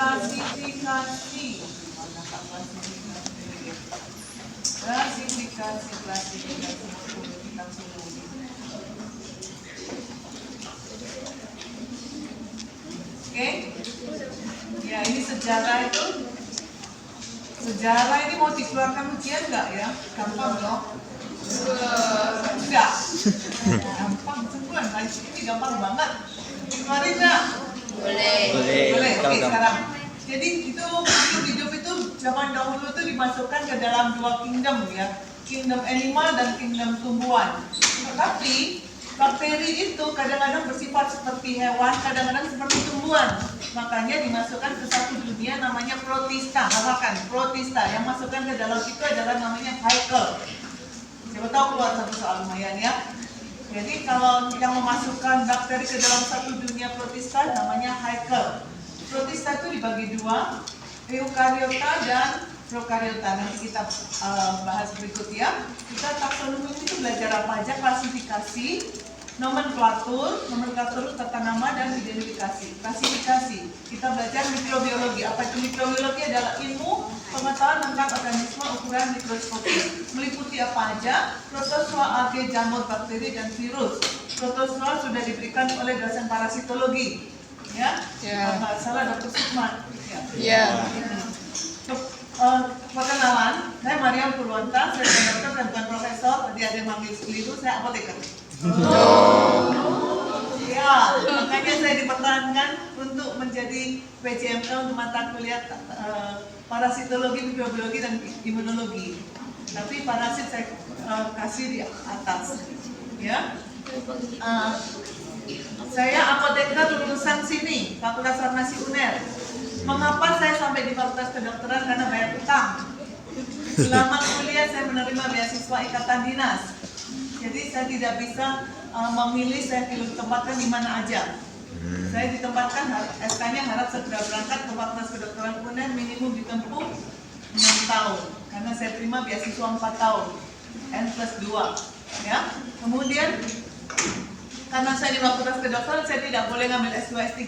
klasifikasi. Manakah klasifikasi? Klasifikasi morfologi taksologi. Oke? Ya, ini sejarah itu. Sejarah ini mau dikeluarkan ujian nggak ya? Gampang loh. Enggak. Gampang, sebulan. Ini gampang banget. Dikeluarin nggak? Boleh. Oke, sekarang. Jadi itu hidup itu zaman dahulu itu dimasukkan ke dalam dua kingdom ya. Kingdom animal dan kingdom tumbuhan. Tetapi bakteri itu kadang-kadang bersifat seperti hewan, kadang-kadang seperti tumbuhan. Makanya dimasukkan ke satu dunia namanya protista. Hafalkan, protista. Yang masukkan ke dalam itu adalah namanya Haeckel. Siapa tahu keluar satu soal lumayan ya. Jadi kalau yang memasukkan bakteri ke dalam satu dunia protista namanya Haeckel. Protista itu dibagi dua, eukariota dan prokariota. Nanti kita bahas berikutnya. Kita taksonomi itu belajar apa aja? Klasifikasi, nomenklatur tata nama dan identifikasi. Klasifikasi, kita belajar mikrobiologi. Apa itu mikrobiologi? Adalah ilmu pengetahuan tentang organisme ukuran mikroskopis. Meliputi apa aja? Protozoa, algae, jamur, bakteri, dan virus. Protozoa sudah diberikan oleh dosen parasitologi. Ya? Nggak salah Dr. Sukman. Ya. Perkenalan, saya Mariam Purwanta, saya dokter dan bukan profesor. Tadi ada yang manggil keliru, saya apoteker. Ya, makanya saya dipertahankan untuk menjadi PJMK untuk mata kuliah parasitologi, mikrobiologi, dan imunologi. Tapi parasit saya kasih di atas. Ya. Saya apoteker lulusan sini, Fakultas Farmasi UNER. Mengapa saya sampai di Fakultas Kedokteran? Karena bayar utang. Selama kuliah saya menerima beasiswa ikatan dinas. Jadi saya tidak bisa memilih saya ditempatkan di mana aja. Saya ditempatkan, SK-nya harap segera berangkat ke Fakultas Kedokteran UNER, minimum ditempuh 6 tahun. Karena saya terima beasiswa 4 tahun, N+2. Ya. Kemudian karena saya di Fakultas Kedokteran, saya tidak boleh ngambil S2, S3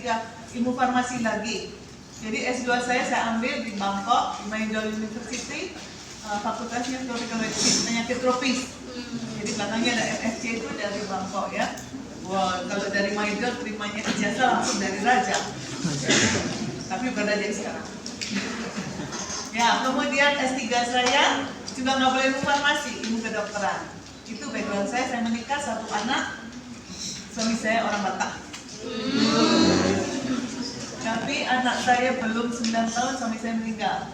ilmu farmasi lagi. Jadi S2 saya ambil di Bangkok, di Mahidol University, fakultasnya Tropical Medicine, penyakit tropis. Jadi belakangnya ada MFC itu dari Bangkok ya. Wah, kalau dari Mahidol terimanya ijazah langsung dari Raja. Tapi bukan Raja sekarang. Ya, kemudian S3 saya juga nggak boleh ilmu farmasi, ilmu kedokteran. Itu background saya menikah, 1 anak. Suami saya orang Batak. Tapi anak saya belum 9 tahun suami saya meninggal.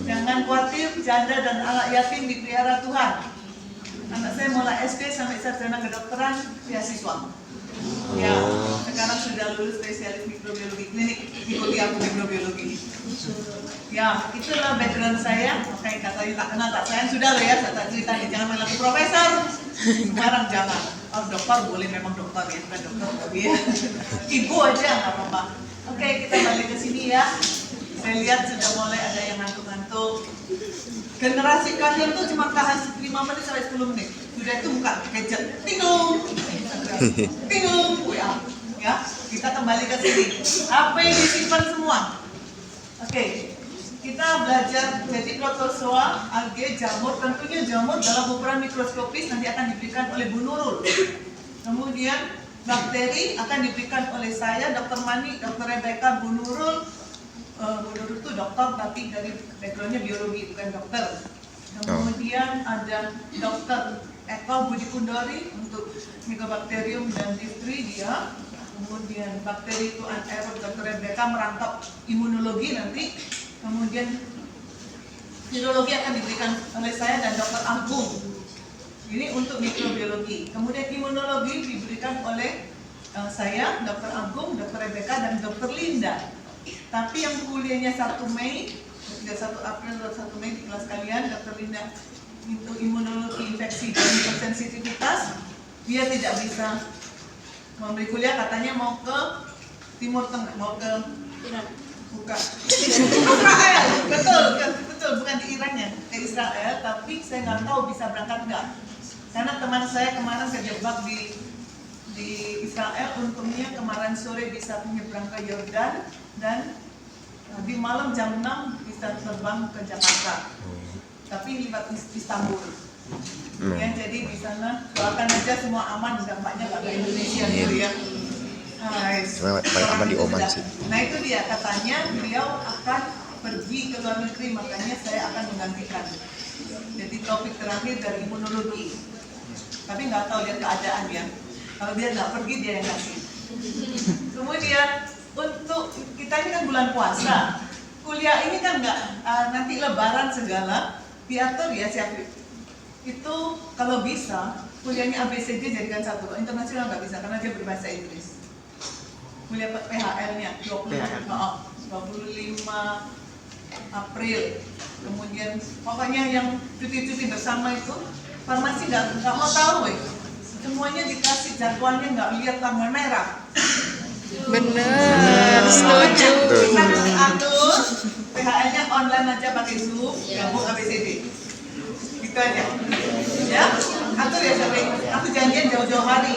Jangan khawatir, janda dan anak yatim dipelihara Tuhan. Anak saya mulai SD sampai sarjana kedokteran beasiswa. Ya, sekarang sudah lulus spesialis mikrobiologi klinik, ikuti aku mikrobiologi. Ya, itulah background saya. Makanya katanya tak kenal tak sayang sudah loh ya, saya tak cerita nih, jangan main lagi profesor. Sekarang jangan. Oh, dokter boleh memang dokter ya, bukan dokter tapi ya. Ibu aja nggak apa-apa. Oke, kita balik ke sini ya. Saya lihat sudah mulai ada yang ngantuk-ngantuk. Generasi kalian tuh cuma tahan 5 menit sampai 10 menit. Sudah itu buka gadget, tingung, ya. Kita kembali ke sini. Apa yang disimpan semua? Oke, kita belajar jadi protozoa, algae, jamur. Tentunya jamur dalam ukuran mikroskopis nanti akan diberikan oleh Bu Nurul. Kemudian bakteri akan diberikan oleh saya, Dr. Mani, Dr. Rebecca, Bu Nurul. Bu Nurul itu dokter tapi dari backgroundnya biologi, bukan dokter. Kemudian ada Dr. Eko Budi Kundori untuk Mycobacterium dan difteri dia. Kemudian bakteri itu anaerob, Dr. Rebecca merangkap imunologi nanti. Kemudian virologi akan diberikan oleh saya dan Dr. Agung. Ini untuk mikrobiologi. Kemudian imunologi diberikan oleh saya, Dr. Agung, Dr. Rebecca, dan Dr. Linda. Tapi yang kuliahnya 1 Mei, 1 April dan 1 Mei di kelas kalian, Dr. Linda itu imunologi infeksi dan hipersensitivitas. Dia tidak bisa memberi kuliah, katanya mau ke Timur Tengah, mau ke Iran. Bukan. Israel, betul, bukan di Irannya, ke Israel. Tapi saya nggak tahu bisa berangkat nggak. Karena teman saya kemarin terjebak di Israel, untungnya kemarin sore bisa menyeberang ke Yordan dan Nanti malam jam 6 bisa terbang ke Jakarta. Tapi lewat Istanbul. Ya, jadi di sana doakan aja semua aman, dampaknya nggak ke Indonesia gitu ya. Paling aman di Oman sih. Nah itu dia, katanya beliau akan pergi ke luar negeri, makanya saya akan menggantikan. Jadi topik terakhir dari Ibu Nurul dulu. Tapi nggak tahu lihat keadaan ya. Kalau dia nggak pergi, dia yang kasih. Kemudian untuk kita ini kan bulan puasa, kuliah ini kan nggak nanti Lebaran segala diatur ya Syafri. Itu kalau bisa kuliahnya ABCD jadikan satu, internasional nggak bisa karena dia berbahasa Inggris. Kuliah PHL-nya 25 April. Kemudian pokoknya yang cuti-cuti bersama itu farmasi nggak mau tahu semuanya dikasih jadwalnya, nggak lihat tanggal merah. Bener, setuju. Kita atur PHL-nya online aja pakai Zoom, gabung ABCD. Gitu aja. Ya, atur ya sampai aku janjian jauh-jauh hari.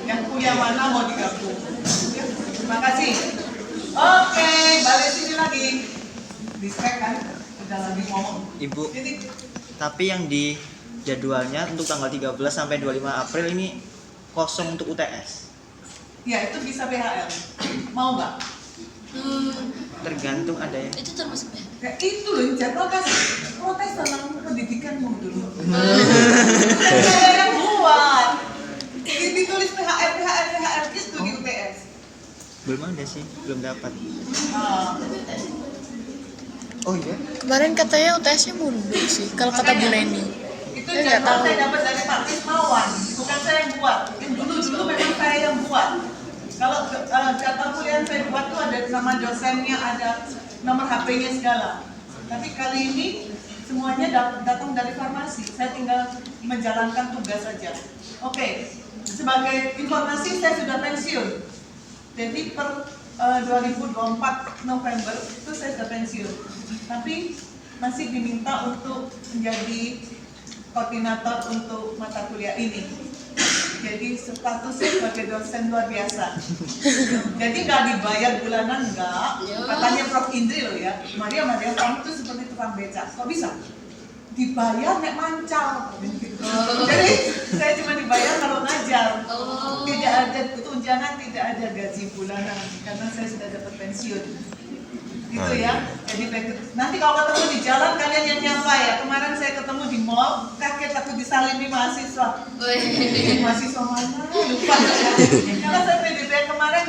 Yang kuliah mana mau digabung. Ya, terima kasih. Oke, balik sini lagi. Distract kan? Udah lagi ngomong. Ibu, Jadi, tapi yang di jadwalnya untuk tanggal 13 sampai 25 April ini kosong untuk UTS. ya itu bisa PHL. Mau nggak? Tergantung ada yang Itu termasuk ya? Ya itu loh, jadwal kasih protes tentang pendidikanmu dulu. Saya yang buat. Ditulis PHL itu di UTS. belum ada sih, belum dapat. Ah, Oh iya? Kemarin katanya UTS-nya mundur sih, kalau kata Bu Neni. itu Saya nggak jadwal tahu. saya dapat dari Pak Rismawan, bukan saya yang buat. Yang dulu memang saya yang buat. Kalau jadwal kuliah yang saya buat tuh ada nama dosennya, ada nomor HP-nya segala. Tapi kali ini semuanya datang dari farmasi. Saya tinggal menjalankan tugas saja. Oke, sebagai informasi saya sudah pensiun. Jadi per 2024 November itu saya sudah pensiun. Tapi masih diminta untuk menjadi koordinator untuk mata kuliah ini. Jadi statusnya sebagai dosen luar biasa. Jadi nggak dibayar bulanan, nggak. Katanya Prof Indri loh ya, Maria kamu tuh seperti tukang beca. Kok bisa? Dibayar nek mancal. Jadi saya cuma dibayar kalau ngajar. Tidak ada tunjangan, tidak ada gaji bulanan karena saya sudah dapat pensiun. Gitu ya. Jadi nanti kalau ketemu di jalan kalian yang nyapa ya. Kemarin saya ketemu di mall, kaget aku disalimi mahasiswa. Mahasiswa mana? Lupa ya. Karena saya PDB kemarin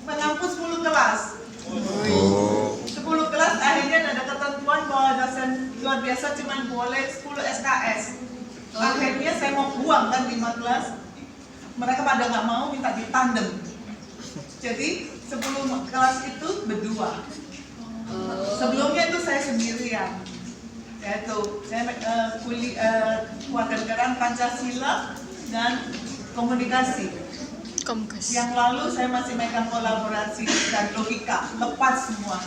mengampu 10 kelas. 10 kelas akhirnya ada ketentuan bahwa dosen luar biasa cuma boleh 10 SKS. Akhirnya saya mau buang kan 5 kelas. Mereka pada nggak mau, minta ditandem. Jadi 10 kelas itu berdua. Sebelumnya itu saya sendirian. Yaitu saya kewarganegaraan Pancasila dan komunikasi. Yang lalu saya masih megang kolaborasi dan logika, lepas semua.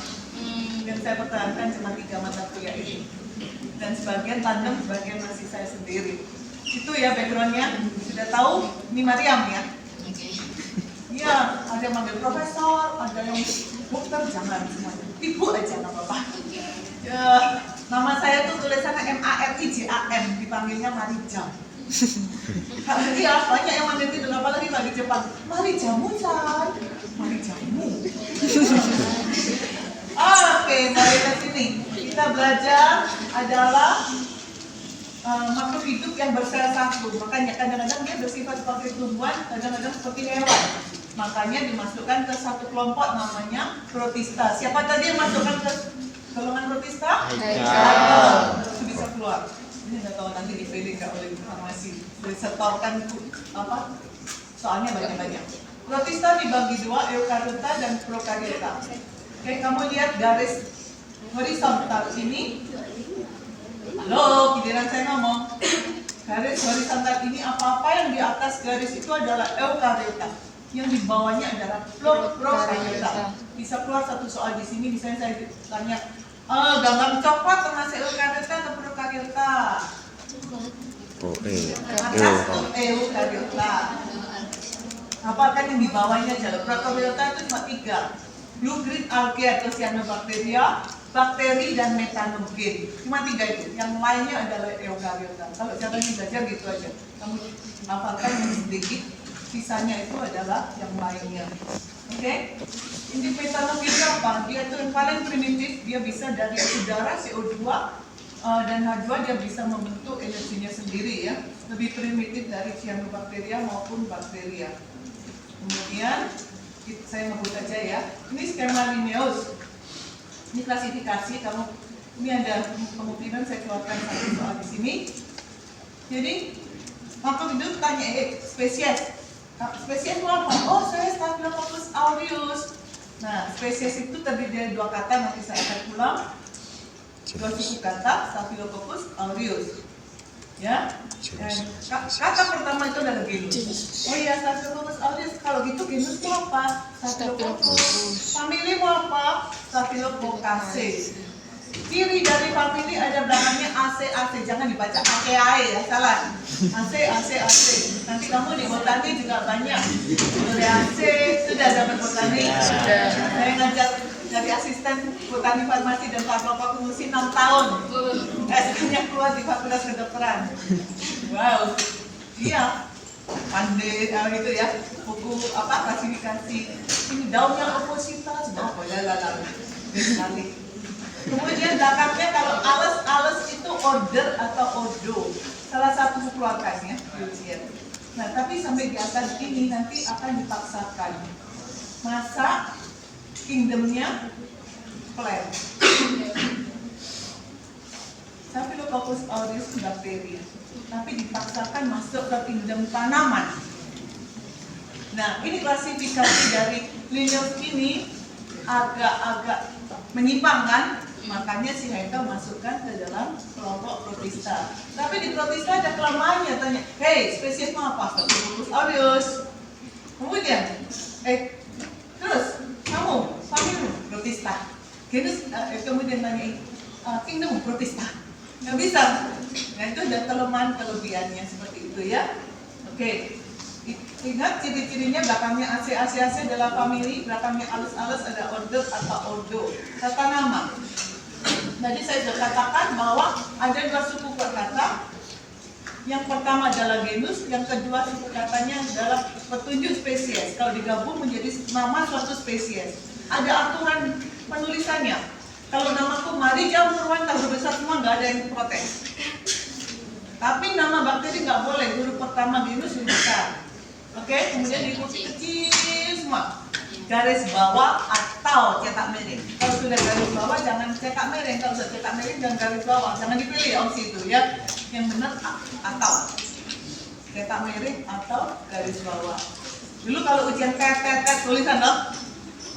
Yang saya pertahankan cuma 3 mata kuliah ini. Dan sebagian tandem, sebagian masih saya sendiri. Itu ya backgroundnya. Sudah tahu? Ini Mariam ya? Iya, ada yang manggil profesor, ada yang dokter, jangan semuanya. Ibu aja nggak apa-apa. Ya, nama saya tuh tulisannya MARIJAM, dipanggilnya Marijam. Iya, banyak yang manggil itu, apalagi lagi Jepang. Marijamu, Chan. Marijamu. Oke, mari ke sini. Kita belajar adalah makhluk hidup yang bersel satu. Makanya kadang-kadang dia bersifat seperti tumbuhan, kadang-kadang seperti hewan. Makanya dimasukkan ke satu kelompok namanya protista. Siapa tadi yang masukkan ke golongan protista? Itu bisa keluar. Ini nggak tahu nanti dipilih nggak oleh informasi. Disetorkan apa? Soalnya banyak-banyak. Protista dibagi dua, eukariota dan prokariota. Oke, kamu lihat garis horizontal ini. Halo, giliran saya ngomong. Garis horizontal ini apa-apa yang di atas garis itu adalah eukariota. Yang di bawahnya adalah prokariota. Bisa keluar satu soal di sini, misalnya saya tanya, gambar coklat termasuk eukariota atau prokariota? Atas tuh eukariota. Apa kan yang di bawahnya aja? Prokariota itu cuma 3. blue green algae atau cyanobacteria, bakteri dan metanogen. Cuma 3 itu. Yang lainnya adalah eukaryota. Kalau caranya belajar gitu aja. Kamu hafalkan sedikit, sisanya itu adalah yang lainnya. Oke? Ini metanogen apa? Dia itu yang paling primitif. Dia bisa dari udara CO2 dan H2 dia bisa membentuk energinya sendiri ya. Lebih primitif dari cyanobacteria maupun bakteria. Kemudian saya ngebut aja ya. Ini skema Linnaeus. Ini klasifikasi. Ini ada kemungkinan saya keluarkan satu soal di sini. Jadi makhluk hidup tanya spesies. Spesies itu apa? Oh, saya Staphylococcus aureus. Nah, spesies itu terdiri dari 2 kata, nanti saya akan ulang. 2 suku kata, Staphylococcus aureus. Ya. Dan kata pertama itu adalah genus. Oh iya, Staphylococcus aureus. Kalau gitu genus itu apa? Staphylococcus. Famili itu apa? Staphylococcaceae. Ciri dari famili ada belakangnya AC. Jangan dibaca ACAE ya, salah. AC. Nanti kamu di botani juga banyak. Ureaceae, sudah dapat botani? Sudah. Saya ngajar dari asisten botani farmasi dan farmakologi 6 tahun. S-nya keluar di Fakultas Kedokteran. Wow. Iya. Pandai gitu ya. Buku klasifikasi. Ini daunnya opositas. Sekali. Kemudian belakangnya kalau ales itu order atau odo, salah satu keluarganya biologian. Nah tapi sampai di atas ini nanti akan dipaksakan masa kingdomnya plant. Staphylococcus aureus bakteri, tapi dipaksakan masuk ke kingdom tanaman. Nah ini klasifikasi dari Linnaeus ini agak menyimpang kan? Makanya si Haeckel masukkan ke dalam kelompok protista. Tapi di protista ada kelemahannya, tanya, hey, spesies apa? Staphylococcus aureus. Kemudian, terus kamu, famili protista. Genus, kemudian tanya, kingdom protista. Nggak bisa. Nah itu ada kelemahan kelebihannya seperti itu ya. Oke. Ingat ciri-cirinya belakangnya AC adalah famili, belakangnya alus ada order atau ordo. Kata nama. Tadi saya sudah katakan bahwa ada 2 suku kata. Yang pertama adalah genus, yang kedua suku katanya adalah petunjuk spesies. Kalau digabung menjadi nama suatu spesies. Ada aturan penulisannya. Kalau namaku Mari Jamurwan, huruf besar semua nggak ada yang protes. Tapi nama bakteri nggak boleh, huruf pertama genus huruf besar. Oke, kemudian diikuti kecil semua. Garis bawah atau cetak miring. Kalau sudah garis bawah jangan cetak miring. Kalau sudah cetak miring jangan garis bawah. Jangan dipilih opsi itu ya. Yang benar atau cetak miring atau garis bawah. Dulu kalau ujian tet tulisan dong,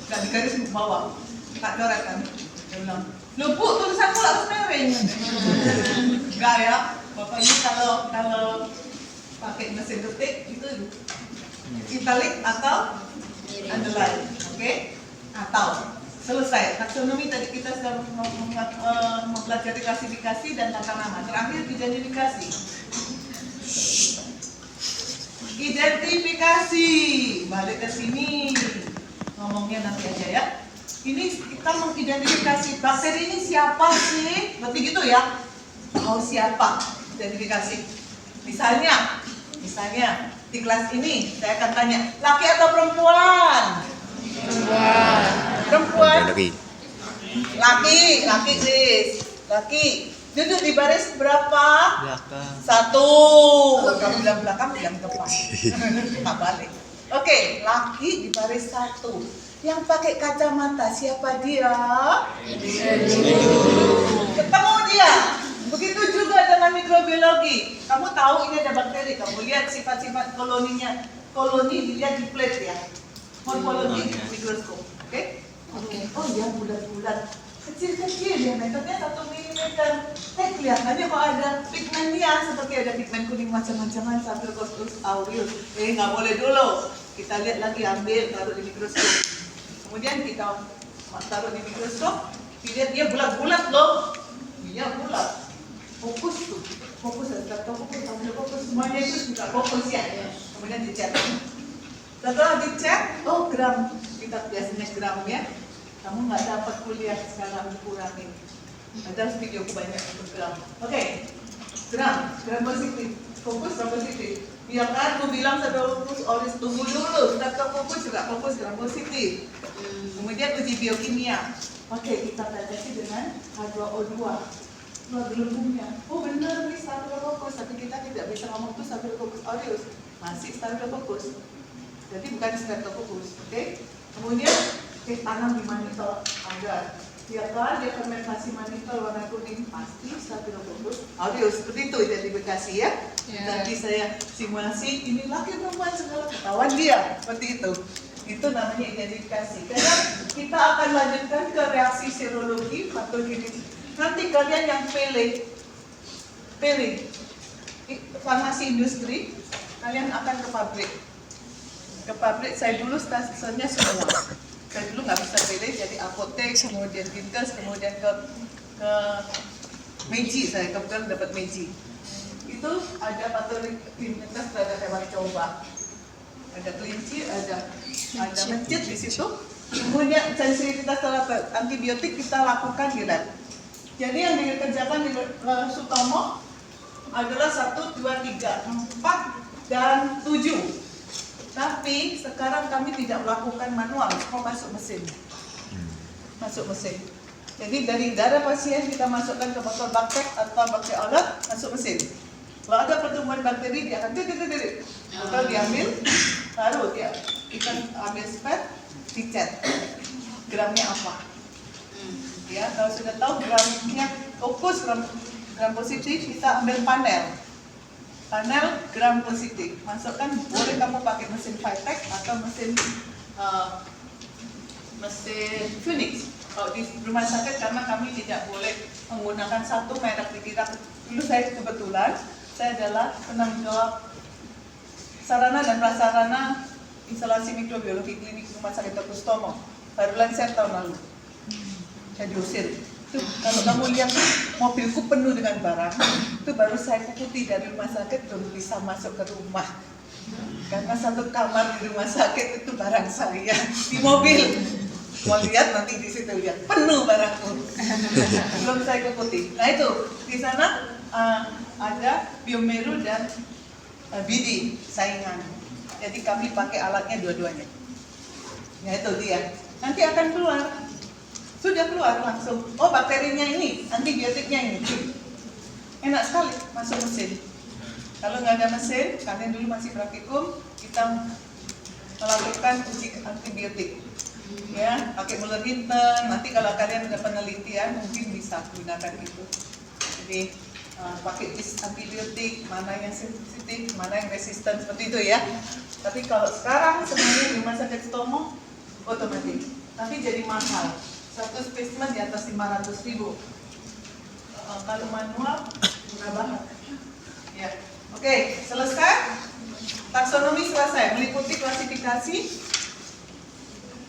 nggak di garis bawah, tak coret kan. Dia bilang, "Loh Bu, tulisanku harus miring." Enggak ya. Pokoknya kalau pakai mesin ketik itu italic atau underline, oke? Atau selesai. Taksonomi tadi kita sudah mempelajari klasifikasi dan tata nama. Terakhir identifikasi. Identifikasi. Balik ke sini. Ngomongnya nanti aja ya. Ini kita mengidentifikasi bakteri ini siapa sih? Berarti gitu ya. Tahu siapa? Identifikasi. Misalnya di kelas ini saya akan tanya, laki atau perempuan? Perempuan. Laki sis. Laki. Duduk di baris berapa? Belakang. 1. Kamu bilang belakang, bilang depan. Tak balik. Oke, laki di baris 1. Yang pakai kacamata siapa dia? Ketemu dia. Begitu juga dengan mikrobiologi. Kamu tahu ini ada bakteri, kamu lihat sifat-sifat koloninya. Koloni dilihat di plate ya. Morfologi di mikroskop. Oke? Oh ya, bulat-bulat. Kecil-kecil ya, metodenya 1 mm. Kelihatannya kok ada pigmennya, seperti ada pigmen kuning macam-macaman, Staphylococcus aureus. Nggak boleh dulu. Kita lihat lagi, ambil, taruh di mikroskop. Kemudian kita taruh di mikroskop, dilihat dia bulat-bulat loh. Iya bulat. Fokus tuh, fokus semuanya itu juga fokus ya. Kemudian dicek. Setelah dicek, oh gram, kita biasanya gram ya. Kamu nggak dapat kuliah sekarang dikurangin. Ada videoku banyak untuk gram. Oke, gram positif. Fokus gram positif. Yang kan aku bilang fokus, oris tunggu dulu. Sudah fokus juga fokus gram positif. Kemudian uji biokimia. Oke, kita batasi dengan H2O2. Dua gelembungnya. Oh benar nih staphylococcus, tapi kita tidak bisa ngomong itu staphylococcus aureus. Masih staphylococcus. Jadi bukan streptococcus. Oke. Kemudian tanam di manitol agar ya kan dia fermentasi manitol warna kuning pasti staphylococcus aureus. Seperti itu identifikasi ya. Tadi saya simulasi ini laki perempuan segala ketahuan dia seperti itu. Itu namanya identifikasi. Karena kita akan lanjutkan ke reaksi serologi patogenesis. Nanti kalian yang pilih farmasi industri, kalian akan ke pabrik. Ke pabrik, saya dulu stasiunnya semua. Saya dulu nggak bisa pilih, jadi apotek, kemudian Dinkes, kemudian ke Meiji, saya kebetulan dapat Meiji. Itu ada patologitas terhadap hewan coba. Ada kelinci, ada mencit di situ. Kemudian sensitivitas terhadap antibiotik kita lakukan di lab. Jadi yang dikerjakan di Sutomo adalah 1, 2, 3, 4, dan 7. Tapi sekarang kami tidak melakukan manual, semua masuk mesin. Masuk mesin. Jadi dari darah pasien kita masukkan ke botol baktek atau bakteri alat, masuk mesin. Kalau ada pertumbuhan bakteri, dia akan titik. Botol diambil, lalu kita ambil spet, dicet. Gramnya apa? Ya, kalau sudah tahu gramnya fokus gram positif, kita ambil panel gram positif. Masukkan, boleh kamu pakai mesin Vitek atau mesin Phoenix. Kalau di rumah sakit karena kami tidak boleh menggunakan satu merek dikira. Dulu saya kebetulan saya adalah penanggung jawab sarana dan prasarana instalasi mikrobiologi klinik rumah sakit Dr. Sutomo. Baru lancar tahun lalu. Saya diusir. Itu kalau kamu lihat mobilku penuh dengan barang, itu baru saya kukuti dari rumah sakit belum bisa masuk ke rumah. Karena satu kamar di rumah sakit itu barang saya di mobil. Mau lihat nanti di situ lihat penuh barangku. Belum saya kukuti. Nah itu di sana ada Biomeru dan BD saingan. Jadi kami pakai alatnya dua-duanya. Ya itu dia. Nanti akan keluar. Sudah keluar langsung. Oh bakterinya ini, antibiotiknya ini. Enak sekali masuk mesin. Kalau nggak ada mesin, kalian dulu masih praktikum, kita melakukan uji antibiotik. Ya, pakai Muller Hinton. Nanti kalau kalian ada penelitian, mungkin bisa gunakan itu. Jadi pakai antibiotik, mana yang sensitif, mana yang resisten seperti itu ya. Tapi kalau sekarang sebenarnya di rumah sakit Sutomo otomatis, tapi jadi mahal. Satu spesimen di atas 500.000. Kalau manual murah banget. Ya, oke, selesai. Taksonomi selesai, meliputi klasifikasi,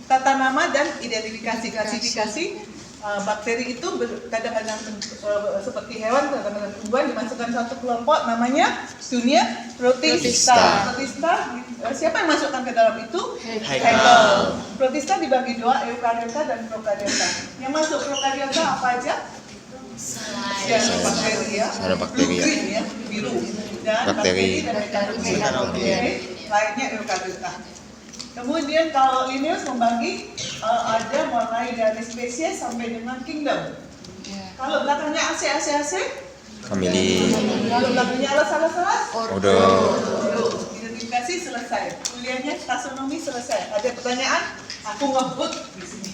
tata nama dan identifikasi. Klasifikasi bakteri itu kadang-kadang seperti hewan, kadang-kadang tumbuhan dimasukkan satu kelompok namanya dunia protista. Siapa yang masukkan ke dalam itu? Hegel. Protista dibagi dua, eukariota dan prokariota. Yang masuk prokariota apa aja? Ya, bakteri ya. Ada bakteri ya. Biru. Dan bakteri dan mekarobiota. Lainnya eukariota. Kemudian kalau Linnaeus membagi ada mulai dari spesies sampai dengan kingdom. Kalau belakangnya AC. Family. Kalau belakangnya alas. Order. Identifikasi selesai. Kuliahnya taksonomi selesai. Ada pertanyaan? Aku ngebut di sini.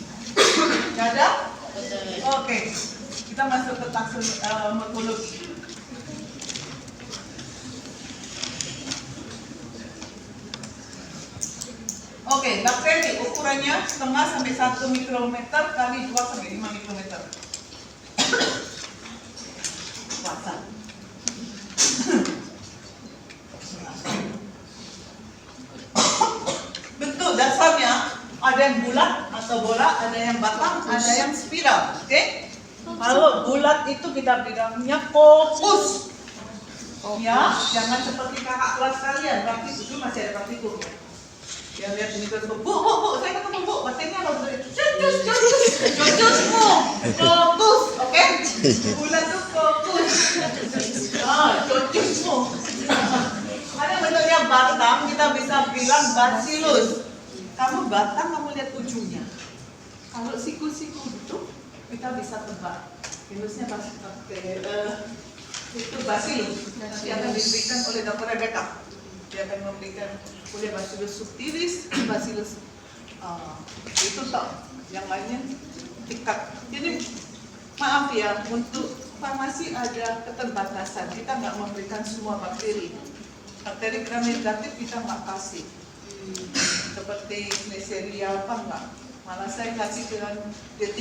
Nggak ada? Oke. Kita masuk ke taksonomi morfologi. Oke, bakteri ukurannya setengah sampai 1 mikrometer kali 2 sampai 5 mikrometer. Kuasa. Bentuk dasarnya ada yang bulat atau bola, ada yang batang, ada yang spiral. Oke? Kalau bulat itu kita bilangnya kopus. Ya, jangan seperti kakak kelas kalian. Praktikum itu masih ada praktikum. Dia lihat di mikroskop, bu, saya ketemu bu, bakterinya apa? Cocosmu, fokus, oke? Bulan tuh fokus. Cocosmu. Ada bentuknya batang, kita bisa bilang bacillus. Kamu batang, kamu lihat ujungnya. Kalau siku-siku itu, kita bisa tebak. Virusnya itu bacillus. Nanti akan diberikan oleh Dr. Rebecca. Dia akan memberikan oleh bacillus subtilis, bacillus itu toh. Yang lainnya tingkat. Jadi maaf ya, untuk farmasi ada keterbatasan. Kita nggak memberikan semua bakteri. Bakteri gram negatif kita nggak kasih. Seperti Neisseria apa enggak. Malah saya kasih dengan D3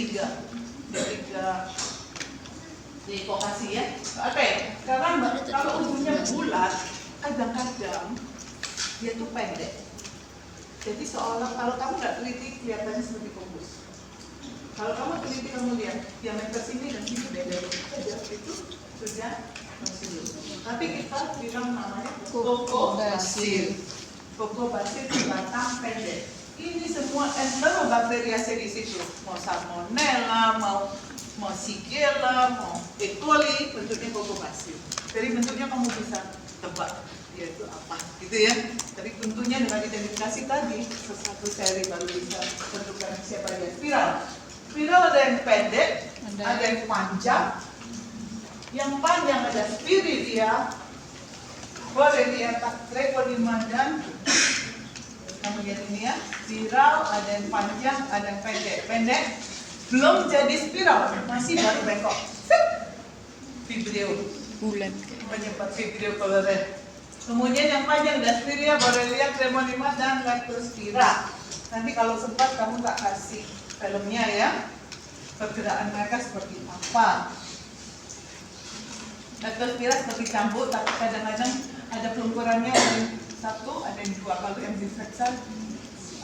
dikasih ya. Oke, karena kalau ujungnya bulat, kadang-kadang dia tuh pendek. Jadi seolah kalau kamu nggak teliti kelihatannya seperti kubus. Kalau kamu teliti kamu lihat diameter sini dan sini beda saja itu sudah bacillus. Tapi kita bilang namanya Coccobacillus. Coccobacillus batang pendek. Ini semua Enterobacteriaceae di situ. Mau Salmonella, mau Shigella, mau E. coli, bentuknya Coccobacillus. Jadi bentuknya kamu bisa tebak dia itu apa, gitu ya. Tapi tentunya dengan identifikasi tadi, satu seri baru bisa tentukan siapa dia. Spiral ada yang pendek, ada yang panjang. Yang panjang ada Spiridia, Borrelia, Treponema dan kamu lihat ini ya, spiral ada yang panjang, ada yang pendek. Pendek belum jadi spiral, masih baru bengkok. Vibrio, Bulan. penyebab Vibrio cholerae. Kemudian yang panjang ada Spirea, Borrelia, Treponema dan Leptospira. Nanti kalau sempat kamu tak kasih filmnya ya, pergerakan mereka seperti apa. Leptospira seperti cambuk, tapi kadang-kadang ada pelungkurannya ada yang satu, ada yang dua. Kalau yang diseksan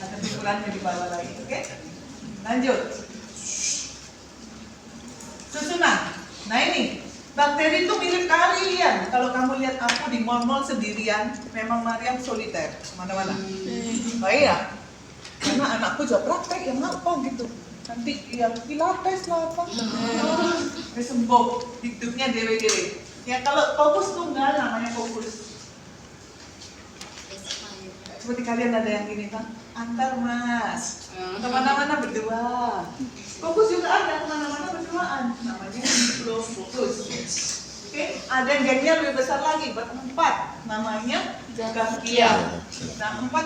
ada pelungkurannya di bawah lagi. Oke? Lanjut. Susunan. Nah ini, bakteri itu mirip kalian. Kalau kamu lihat aku di mall-mall sendirian, memang Mariam soliter, mana-mana. Baik ya? Karena anakku juga praktek, yang apa gitu. Nanti yang pilates lah apa. Sembuh, hidupnya dewe-dewe. Ya kalau fokus tunggal namanya fokus. Seperti kalian ada yang gini kan, antar mas, kemana-mana berdua. Fokus juga ada kemana-mana berduaan, namanya diplofokus. Oke, ada yang gengnya lebih besar lagi, berempat, namanya gakia. Nah, empat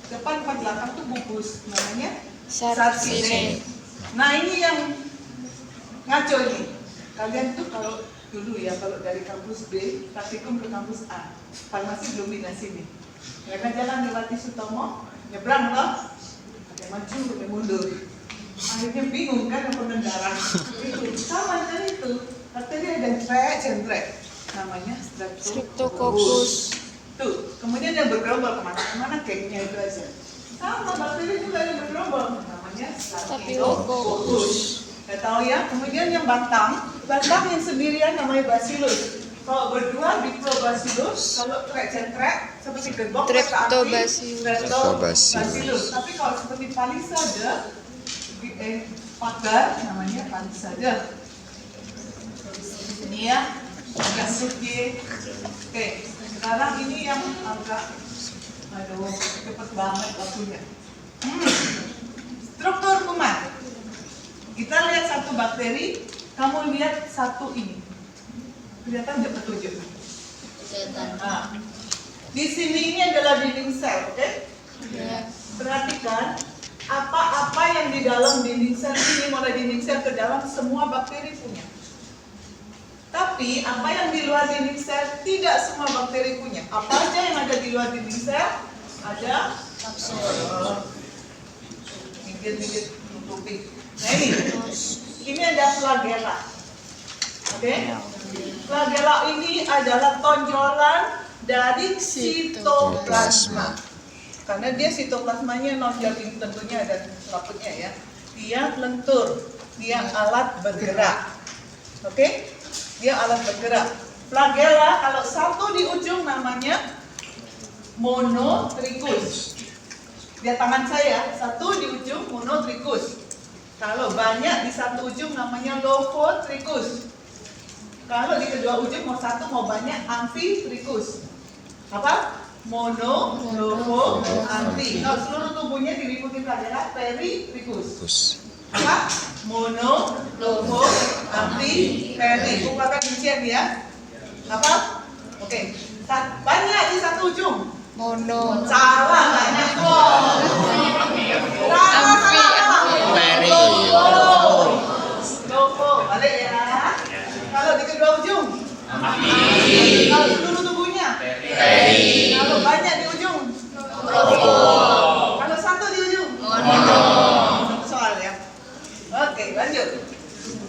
depan, empat belakang tuh bubus, namanya sarcine. Nah ini yang ngaco nih. Kalian tuh kalau dulu ya, kalau dari kampus B, praktikum ke kampus A, farmasi belum pindah sini. Mereka jalan lewat Sutomo, nyebrang loh, ada maju, ada mundur. Akhirnya bingung kan yang pengendara. Itu sama dengan itu. Bakteri ada jentrek, namanya Streptococcus. Tuh, kemudian yang bergerombol kemana-mana gengnya itu aja. Sama bakteri juga yang bergerombol, namanya Staphylococcus. Gak tahu ya. Kemudian yang batang yang sendirian namanya Bacillus. Kalau berdua Diplobacillus, kalau jentrek seperti gerbong Streptobacillus. Tapi kalau seperti palisade, pagar namanya palisade. Ini ya, yang subjek. Oke, sekarang ini yang agak, aduh, cepet banget waktunya. Struktur kuman. Kita lihat satu bakteri, kamu lihat satu ini. Kelihatan nggak petunjuk? Nah, di sini ini adalah dinding sel, oke? Ya. Perhatikan apa-apa yang di dalam dinding sel ini, mulai dinding sel ke dalam, semua bakteri punya. Tapi apa yang di luar dinding sel tidak semua bakteri punya. Apa aja yang ada di luar dinding sel? Ada bibit-bibit tutupi. Nah ini ada flagella. Oke? Flagella ini adalah tonjolan dari sitoplasma. Karena dia sitoplasmanya nonjol, ini tentunya ada laputnya ya. Dia lentur, dia alat bergerak. Oke? Dia alat bergerak. Flagella kalau satu di ujung namanya monotrichus. Lihat tangan saya, satu di ujung monotrikus. Kalau banyak di satu ujung namanya lofotrikus. Kalau di kedua ujung mau satu mau banyak amfitrikus. Apa? Mono, lofo, amfi. Kalau seluruh tubuhnya diliputi pelajaran peritrikus. Terus. Apa? Mono, lofo, amfi, peri. Bukakan rincian ya. Apa? Oke. Banyak di satu ujung. Mono. Salah banyak kok. Amfi. Peri. Lofo, balik ya. Kalau di kedua ujung. Amfi. Kalau seluruh tubuhnya. Peri. Kalau banyak di ujung. Lofo. Kalau satu di ujung. Mono. Satu soal ya. Oke, lanjut.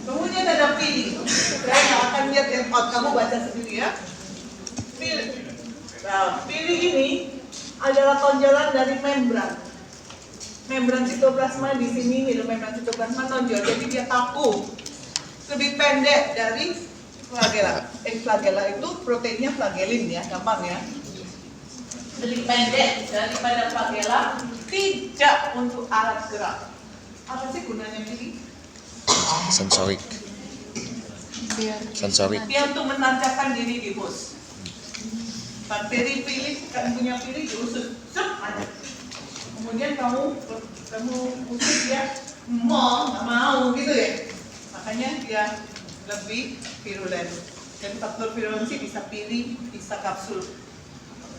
Kemudian ada pilih. Saya nggak akan lihat yang out, kamu baca sendiri ya. Pilih. Nah, pilih ini adalah tonjolan dari membran. Membran sitoplasma di sini nih, membran sitoplasma tonjol. Jadi dia kaku. Lebih pendek dari flagella. Flagella itu proteinnya flagellin ya, gampang ya. Lebih pendek daripada flagella, tidak untuk alat gerak. Apa sih gunanya pilih? Sensorik. Biar Sensorik. Dia untuk menancapkan diri di host. Bakteri pilih, kan punya pilih diusut, ada. Kemudian kamu usut dia, nggak mau gitu ya. Makanya dia lebih virulen. Dan faktor virulensi bisa pilih, bisa kapsul.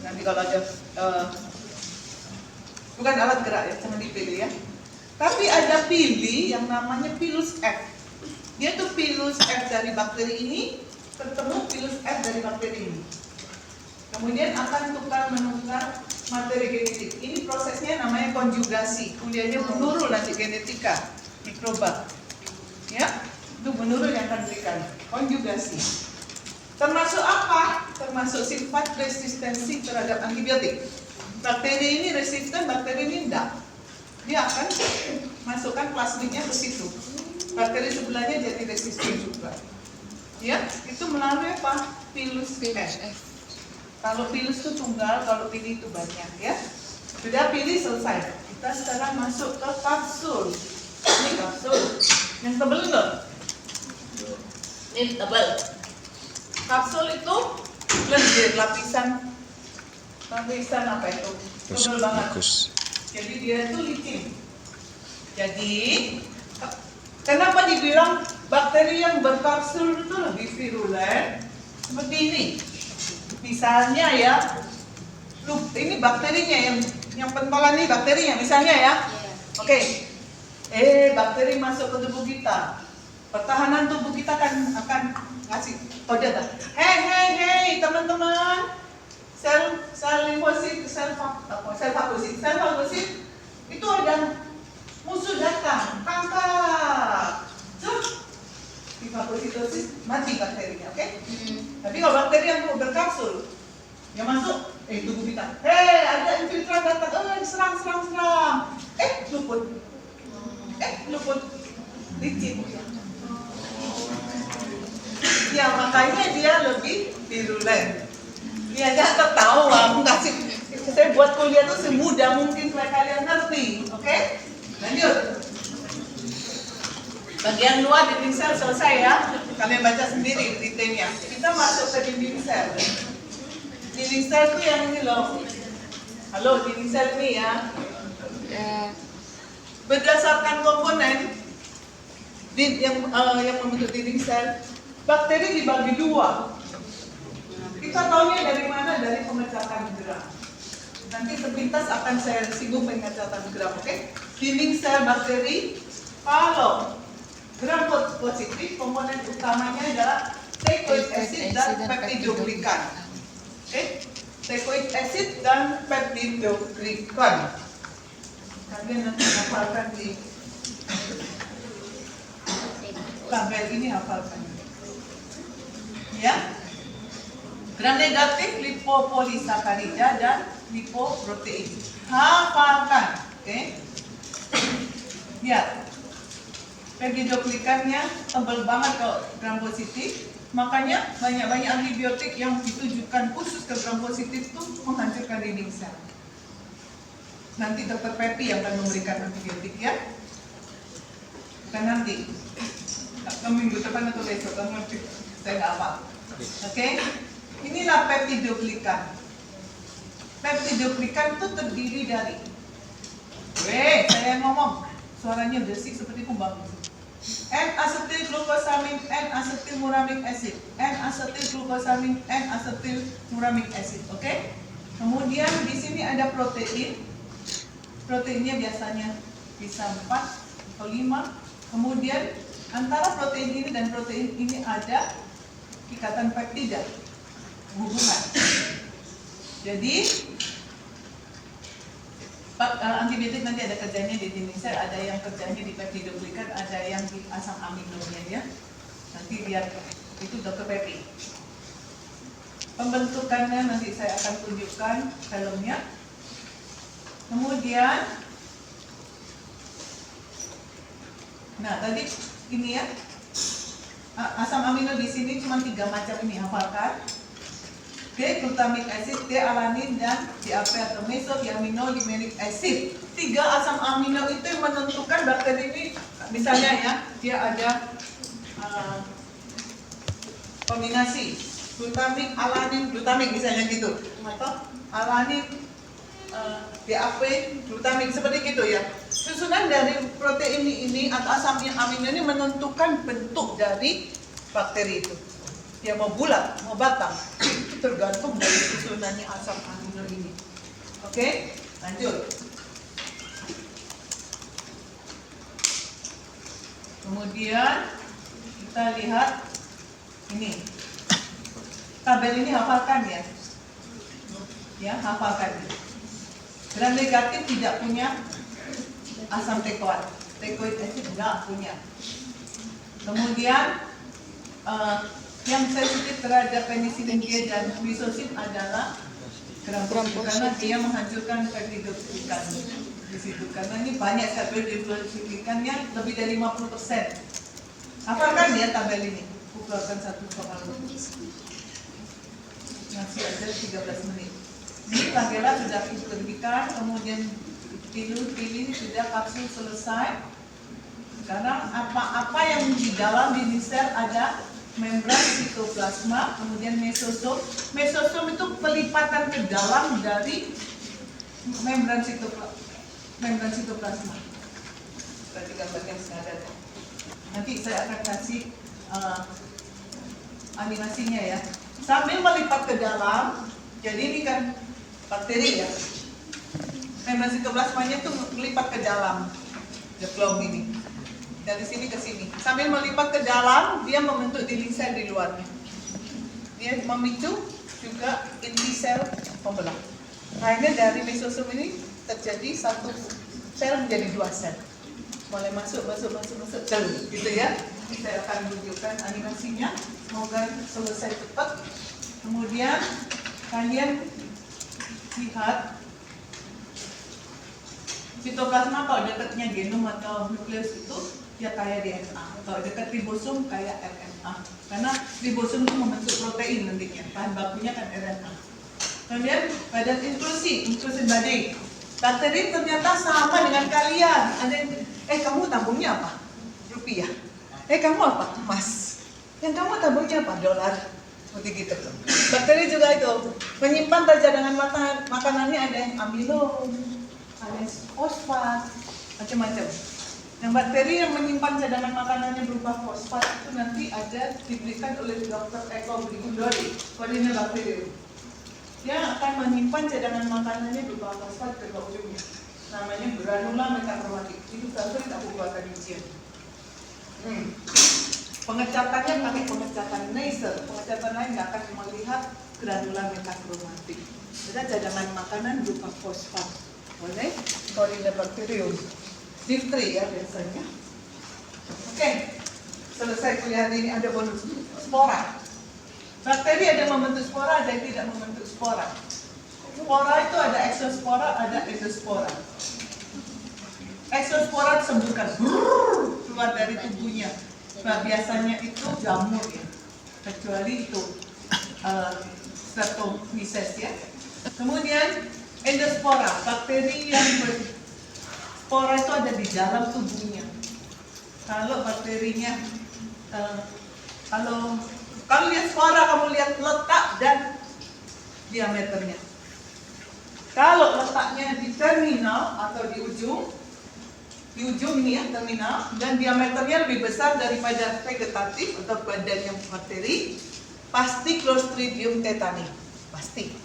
Nanti kalau ada bukan alat gerak ya, cuma dipilih ya. Tapi ada pilih yang namanya pilus F. Dia tuh pilus F dari bakteri ini bertemu pilus F dari bakteri ini. Kemudian akan tukar menukar materi genetik. Ini prosesnya namanya konjugasi. Kuliahnya menurun nanti genetika mikroba. Ya, itu menurun yang akan berikan konjugasi. Termasuk apa? Termasuk sifat resistensi terhadap antibiotik. Bakteri ini resisten, bakteri ini enggak. Dia akan masukkan plasmidnya ke situ. Bakteri sebelahnya jadi resisten juga. Ya, itu melalui apa? Pilus F. Kalau pilus itu tunggal, kalau pilih itu banyak ya. Sudah pilih selesai. Kita sekarang masuk ke kapsul. Ini kapsul. Yang tebal enggak? Ini tebal. Kapsul itu lendir, lapisan apa itu? Tebal banget. Mukus. Jadi dia itu licin. Jadi kenapa dibilang bakteri yang berkapsul itu lebih virulen? Seperti ini. Misalnya ya, ini bakterinya yang pentolan ini bakterinya misalnya ya. Oke. Bakteri masuk ke tubuh kita. Pertahanan tubuh kita akan ngasih kode tak? Hei teman-teman. Sel limfosit, sel fagosit itu ada musuh datang, tangkap. Di fagositosis mati bakterinya, oke? Tapi kalau bakteri yang berkapsul, yang masuk, tubuh kita, ada infiltran datang, serang. Luput, licin. Ya makanya dia lebih virulen. Dia aja tertawa, saya buat kuliah itu semudah mungkin supaya kalian ngerti, oke? Lanjut. Bagian luar dinding sel selesai ya. Kalian baca sendiri detailnya. Kita masuk ke dinding sel. Dinding sel itu yang ini loh. Halo, dinding sel ini ya. Berdasarkan komponen yang membentuk dinding sel, bakteri dibagi dua. Kita tahunya dari mana? Dari pemecatan gram. Nanti sepintas akan saya singgung pemecatan gram, oke? Dinding sel bakteri, kalau gram positif, komponen utamanya adalah teichoic acid dan peptidoglican. Oke? Teichoic acid dan peptidoglican. Kalian nanti hafalkan di label ini, hafalkan. Ya? Gram negatif lipopolisakarida dan lipoprotein. Hafalkan, oke? Lihat. Peptidoglicannya tebal banget kalau gram positif, makanya banyak antibiotik yang ditujukan khusus ke gram positif itu menghancurkan dinding sel. nanti Dr. Pepi yang akan memberikan antibiotik ya. Bukan nanti. Minggu depan atau besok, kan ngerti. Saya nggak apa. Oke? Inilah peptidoglikan. Peptidoglikan itu terdiri dari saya ngomong. Suaranya bersih seperti kumbang. N-asetilglukosamin, N-asetilmuramic acid, N-asetilglukosamin, N-asetilmuramic acid, oke? Kemudian di sini ada protein. Proteinnya biasanya bisa 4 atau 5. Kemudian antara protein ini dan protein ini ada ikatan peptida, hubungan. Jadi antibiotik nanti ada kerjanya di dinisel, ada yang kerjanya di peptidoglikan, ada yang di asam aminonya ya. Nanti lihat itu Dr. Pepi. Pembentukannya nanti saya akan tunjukkan filmnya. Kemudian, nah tadi ini ya, asam amino di sini cuma 3 macam ini, hafalkan. D-glutamic acid, D-alanin, dan DAP atau mesoaminolimeric acid. 3 asam amino itu yang menentukan bakteri ini, misalnya ya, dia ada kombinasi glutamic, alanin, glutamic misalnya gitu, atau alanin, DAP, glutamic seperti gitu ya. Susunan dari protein ini atau asam amino ini menentukan bentuk dari bakteri itu. Ya mau bulat, mau batang, itu tergantung dari susunannya asam amino ini. Oke, lanjut. Kemudian kita lihat ini. Tabel ini hafalkan ya. Ya, hafalkan. Gram negatif tidak punya asam teikoat. Teikoid acid enggak punya. Kemudian yang sensitif terhadap penicillin G dan lisosim adalah gram positif karena dia menghancurkan peptidoglikan di situ. Karena ini banyak sekali peptidoglikannya lebih dari 50%. Hafalkan ya tabel ini. Keluarkan satu soal. Masih ada 13 menit. Ini tabelnya sudah diberikan, kemudian pilih sudah kapsul selesai. Sekarang apa yang di dalam dinisel ada membran sitoplasma, kemudian mesosom. Mesosom itu pelipatan ke dalam dari membran sitoplasma. Berarti gambarnya ada. Nanti saya akan kasih animasinya ya. Sambil melipat ke dalam, jadi ini kan bakteri ya. Membran sitoplasmanya itu melipat ke dalam jeglong ini. Dari sini ke sini. Sambil melipat ke dalam, dia membentuk dinding sel di luarnya. Dia memicu juga inti sel pembelah. Akhirnya dari mesosom ini terjadi satu sel menjadi 2 sel. Mulai masuk, gitu ya. Saya akan tunjukkan animasinya. Semoga selesai cepat. Kemudian kalian lihat sitoplasma kalau dekatnya genom atau nukleus itu ya kayak DNA. Kalau dekat ribosom kayak RNA. Karena ribosom itu membentuk protein nantinya. Bahan bakunya kan RNA. Kemudian badan inklusi body. Bakteri ternyata sama dengan kalian. Ada yang, kamu tabungnya apa? Rupiah. Kamu apa? Emas. Yang kamu tabungnya apa? Dolar. Seperti gitu. Bakteri juga itu menyimpan cadangan makanannya, ada yang amino, ada yang fosfat, macam-macam. Yang bakteri yang menyimpan cadangan makanannya berupa fosfat itu nanti ada diberikan oleh Dr. Eko Brigundori, Corynebacterium. Dia akan menyimpan cadangan makanannya berupa fosfat ke ujungnya. Namanya granula metakromatik. Itu favorit aku buatkan ujian. Pengecatannya pakai pengecatan laser. Pengecatan lain nggak akan melihat granula metakromatik. Ada cadangan makanan berupa fosfat oleh Corynebacterium. Difteri ya biasanya. Oke, selesai kuliah ini ada bonus spora. Bakteri ada yang membentuk spora, ada yang tidak membentuk spora. Spora itu ada exospora, ada endospora. Exospora disemburkan keluar dari tubuhnya. Nah, biasanya itu jamur ya, kecuali itu Streptomyces ya. Kemudian Endospora, bakteri yang spora itu ada di dalam tubuhnya. Kalau bakterinya, kalau lihat spora, kamu lihat letak dan diameternya. Kalau letaknya di terminal atau di ujung ini ya, terminal, dan diameternya lebih besar daripada vegetatif atau badannya bakteri, pasti Clostridium tetani, pasti.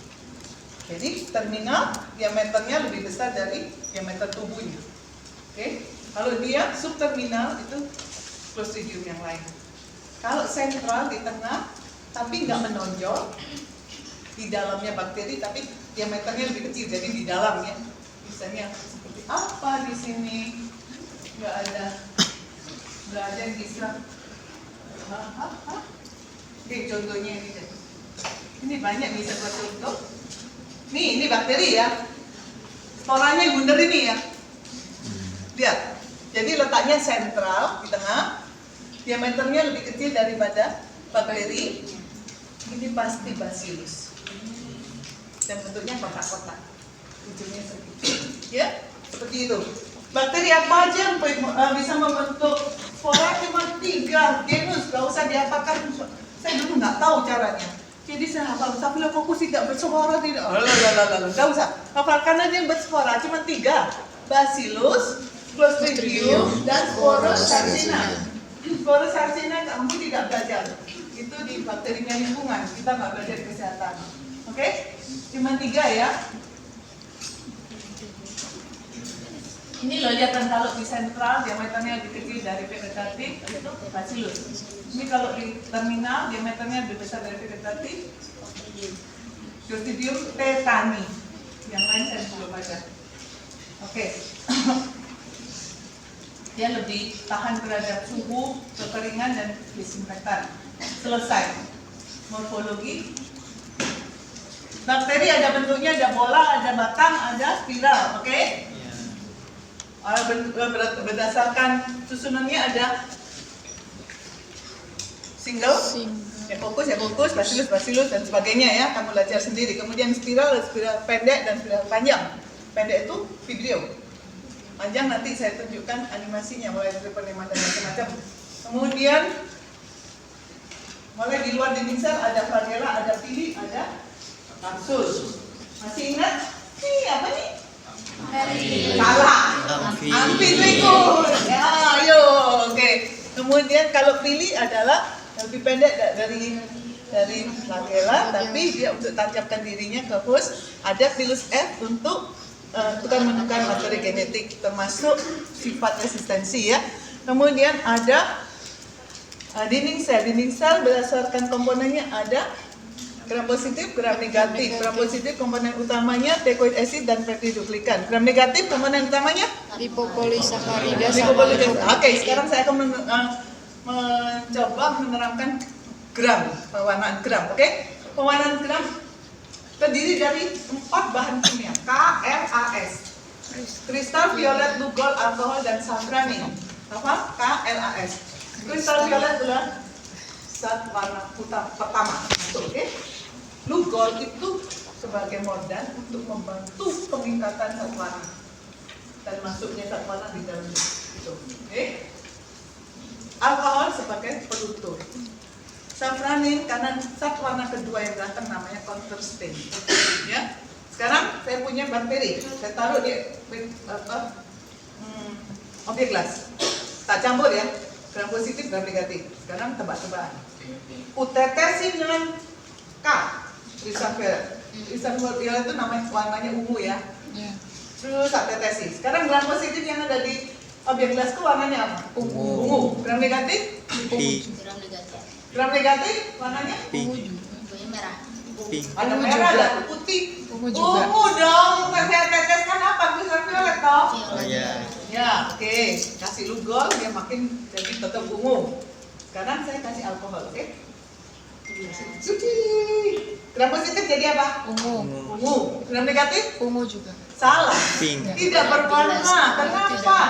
Jadi terminal diameternya lebih besar dari diameter tubuhnya. Oke, kalau dia subterminal itu Clostridium yang lain. Kalau sentral di tengah, tapi nggak menonjol, di dalamnya bakteri, tapi diameternya lebih kecil, jadi di dalamnya. Misalnya seperti apa di sini? Nggak ada yang bisa. Oke, contohnya ini deh. Ini banyak bisa buat contoh. Nih, ini bakteri ya. Sporanya yang bundar ini ya. Lihat. Jadi letaknya sentral di tengah. Diameternya lebih kecil daripada bakteri. Ini pasti bacillus. Dan bentuknya kotak-kotak. Ujungnya seperti ya, seperti itu. Bakteri apa aja yang bisa membentuk spora? Cuma 3 genus, gak usah diapakan. Saya dulu nggak tahu caranya. Jadi saya hafal, Staphylococcus tidak berspora, tidak. Gak usah. Hafalkan aja yang berspora, cuma 3. Bacillus, Clostridium, dan Sporosarcina. Sporosarcina kamu tidak belajar. Itu di bakterinya lingkungan, kita nggak belajar kesehatan. Oke? Cuma 3 ya. Ini loh lihatan kalau di sentral diameternya lebih kecil dari vegetatif itu bacillus. Ini kalau di terminal diameternya lebih besar dari vegetatif Clostridium tetani. Yang lain saya belum baca. Oke. Dia lebih tahan terhadap suhu, kekeringan dan disinfektan. Selesai. Morfologi. Bakteri ada bentuknya, ada bola, ada batang, ada spiral, oke? Berdasarkan susunannya ada single, fokus, bacillus, dan sebagainya ya. Kamu belajar sendiri. Kemudian spiral pendek dan spiral panjang. Pendek itu vibrio. Panjang nanti saya tunjukkan animasinya mulai dari penerimaan dan macam-macam. Kemudian mulai di luar dinding sel ada flagella, ada pili, ada kapsul. Masih ingat? Ini apa nih? Salah. Amfitrichus. Ya, ayo. Oke. Kemudian kalau pili adalah lebih pendek dari flagella, tapi dia untuk tancapkan dirinya ke host. Ada pilus F untuk tukar-menukar materi genetik, termasuk sifat resistensi ya. Kemudian ada dinding sel berdasarkan komponennya ada gram positif, gram negatif. Gram positif komponen utamanya teikoid acid dan peptidoglikan. Gram negatif komponen utamanya Lipopolisakarida. Oke, sekarang saya akan mencoba menerangkan gram, pewarnaan gram. Oke, pewarnaan gram terdiri dari 4 bahan kimia, KLAS. Kristal violet, lugol, alkohol, dan safranin. Apa? KLAS. Kristal violet adalah zat warna pertama. Oke. Lugol itu sebagai mordan untuk membantu peningkatan zat warna dan masuknya zat warna di dalam itu. Oke. Alkohol sebagai penutup. Safranin karena zat warna kedua yang datang namanya counterstain. Ya. Sekarang saya punya bakteri. Saya taruh di objek gelas. Tak campur ya. Gram positif, gram negatif. Sekarang tebak-tebakan. Utetesin dengan K. Kristal violet. Kristal violet itu namanya warnanya ungu ya. Terus tak tetesi. Sekarang gram positif yang ada di objek gelas itu warnanya apa? Ungu. Gram negatif? Gram negatif warnanya? Pink. merah. Pink. Ada merah, ada putih. Ungu juga. Ungu dong. Bukan saya teteskan apa? Kristal violet toh? Oh iya. Ya, oke. Kasih lugol, dia makin jadi tetap ungu. Sekarang saya kasih alkohol, oke? Suci. Gram positif jadi apa? Ungu. Ungu. Gram negatif? Ungu juga. Salah. Pink. Tidak berwarna. Kenapa?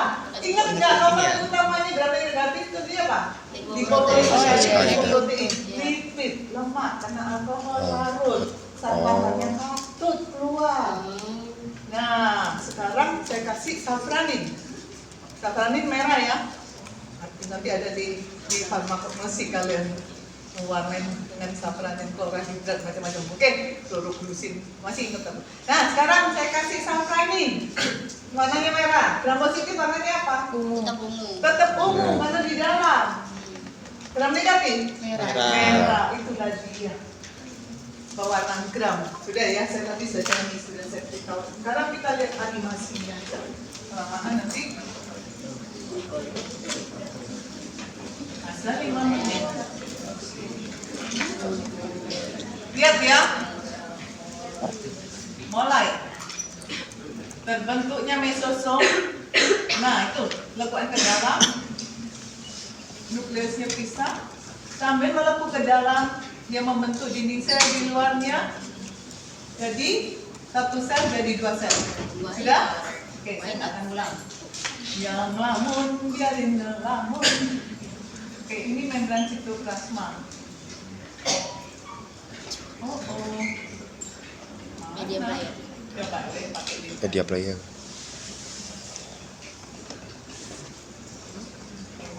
Ingat nggak komponen utamanya gram negatif itu dia apa? Lipoprotein. Lipid, lemak karena alkohol larut. Saat warnanya katut keluar. Nah, sekarang saya kasih safranin. Safranin merah ya. Nanti ada di farmakologi kalian mewarnai dengan safranin, klorhidrat, macam-macam. Oke, fluoroglusin. Masih ingat kan? Nah, sekarang saya kasih safranin. Warnanya merah. Gram positif warnanya apa? Ungu. Tetap ungu, mana di dalam. Gram negatif? Merah. Merah, itulah dia. Pewarnaan gram. Sudah ya, saya tadi sudah nyanyi, sudah saya beritahu. Sekarang kita lihat animasinya. Kelamaan nanti. Asal 5 menit. Lihat ya. Mulai. Terbentuknya mesosom. Nah, itu lekukan ke dalam. Nukleusnya pisah. Sambil melepuh ke dalam, dia membentuk dinding sel di luarnya. Jadi satu sel jadi 2 sel. Sudah? Oke, saya akan ulang. Yang lamun biarin ngelamun. Oke, ini membran sitoplasma. Oh. Media player. Coba saya pakai ini. Media player.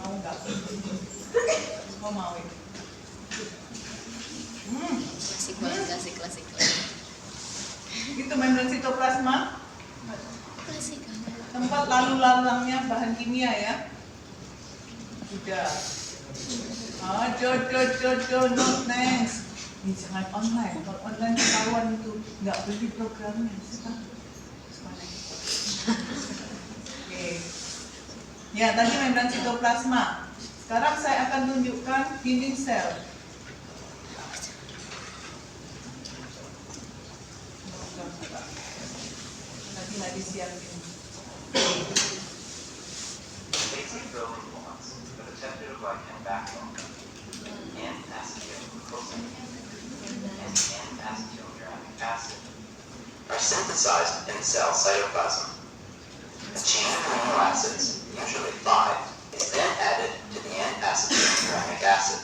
Mau nggak? Oh, mau ya. Klasik. Itu membran sitoplasma. Klasik. Tempat lalu lalangnya bahan kimia ya. Sudah. Not next. Ini jangan online. Kalau online ketahuan itu nggak beli programnya. Oke. Ya, tadi membran sitoplasma. Sekarang saya akan tunjukkan dinding sel. Nanti nggak disiapin. Basic building blocks of a peptidoglycan backbone and acetylglucosamine and N-acetyluronic acid are synthesized in the cell cytoplasm. A chain of amino acids, usually 5, is then added to the N-acetyluronic acid,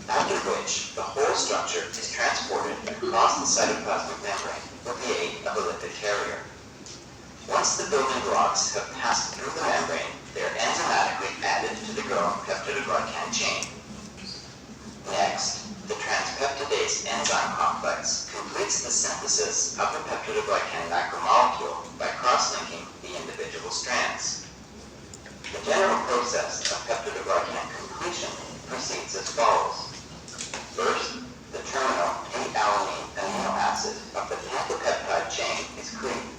after which the whole structure is transported across the cytoplasmic membrane with the aid of a lipid carrier. Once the building blocks have passed through the membrane, they are enzymatically added to the growing peptidoglycan chain. Next, the transpeptidase enzyme complex completes the synthesis of the peptidoglycan macromolecule by cross-linking the individual strands. The general process of peptidoglycan completion proceeds as follows. First, the terminal p-alanine amino acid of the pentapeptide chain is cleaved.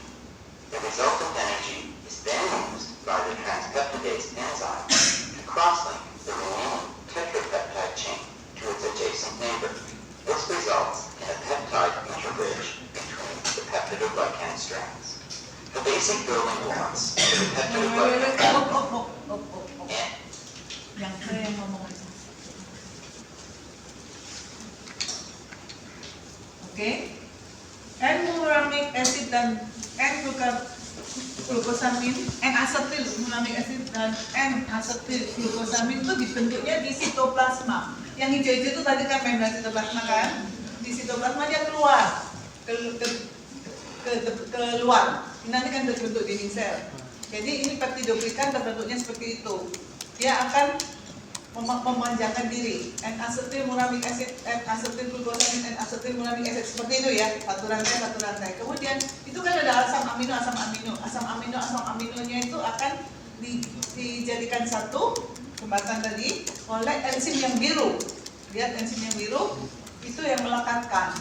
The resultant energy is then used by the transpeptidase enzyme to cross-link the remaining tetrapeptide chain to its adjacent neighbor. This results in a peptide interbridge between the peptidoglycan strands. The basic building blocks of the peptidoglycan and Yang saya yang ngomong itu. Oke. N-glutamic acid dan N-glucosamine, N-acetylglutamic acid dan N-acetylglucosamine itu dibentuknya di sitoplasma. Yang hijau-hijau itu tadi kan membran sitoplasma kan? Di sitoplasma dia keluar keluar. Nanti kan terbentuk dinding sel. Jadi ini peptidoglikan terbentuknya seperti itu. Dia akan memanjangkan diri. N-acetyluronic acid, N-acetylglucosamine, N-acetyluronic acid seperti itu ya, satu rantai. Kemudian itu kan ada asam amino. Asam aminonya itu akan dijadikan satu jembatan tadi oleh enzim yang biru. Lihat enzim yang biru itu yang melekatkan.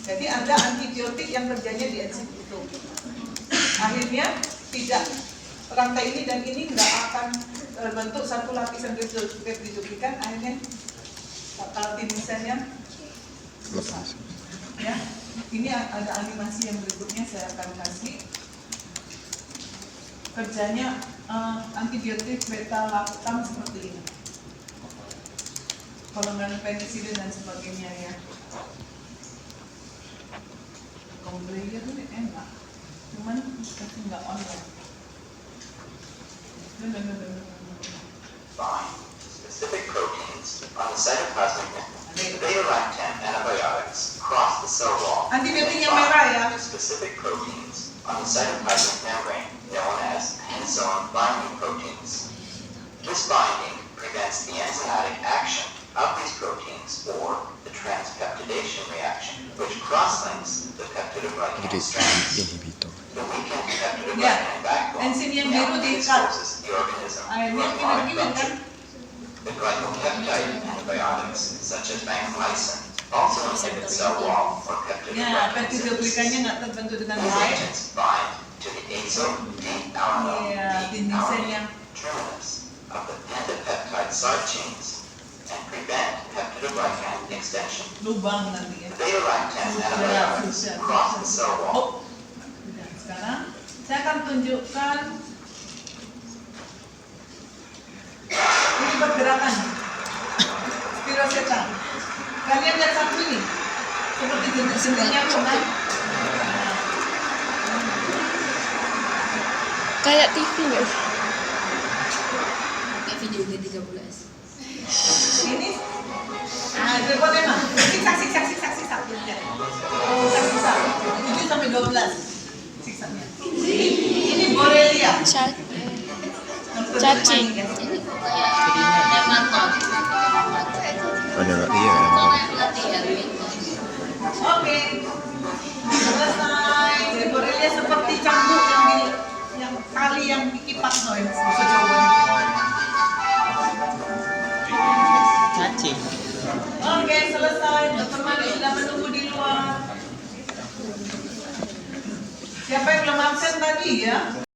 Jadi ada antibiotik yang kerjanya di enzim itu. Akhirnya tidak rantai ini dan ini nggak akan terbentuk satu lapisan peptidoglikan, akhirnya misalnya Lepas. ya. Ini ada animasi yang berikutnya saya akan kasih. Kerjanya antibiotik beta lactam seperti ini. Golongan penisilin dan sebagainya ya. Komplayer ini enak, cuman tapi nggak online. bind to specific proteins on the cytoplasmic membrane. The beta-lactam antibiotics cross the cell wall and Antibiotik yang bind merah ya. to specific proteins on the cytoplasmic membrane known as enzyme binding proteins. This binding prevents the enzymatic action of these proteins or the transpeptidation reaction, which cross-links the peptidoglycan Jadi strands. inhibitor. The weakened peptidoglycan Ya, backbone enzim yang now biru diikat. exposes the organism to Akhirnya a gini-gini kan? The glycopeptide antibiotics, such as vancomycin, also inhibit cell wall or Ya, peptidoglycan peptidoglikannya nggak terbentuk dengan These baik. agents bind to the Iya, tindisan yang terminus of the pentapeptide side chains and prevent peptidoglycan extension. lubang nanti ya. Beta-lactam Susah, antibiotics susah, cross the susah. cell wall. Oh, udah. Sekarang saya akan tunjukkan ini pergerakan spiroseta. Kalian lihat satu ini, seperti jentik-jentiknya kan? Kayak TV nggak sih? Kayak video G13. Ini, nah itu emang siksa. Lihat. Siksa. 7 sampai 12 siksanya. Ini Borrelia. Cacing. Ini kok kayak nematot. Ada nggak? Iya. Kalau yang latihan gitu. Oke. Selesai. Jadi Borrelia seperti cambuk yang kali yang dikipas loh yang bahasa Jawa. Cacing. Oke, selesai. Dokter Mani sudah menunggu di luar. Siapa yang belum absen tadi ya?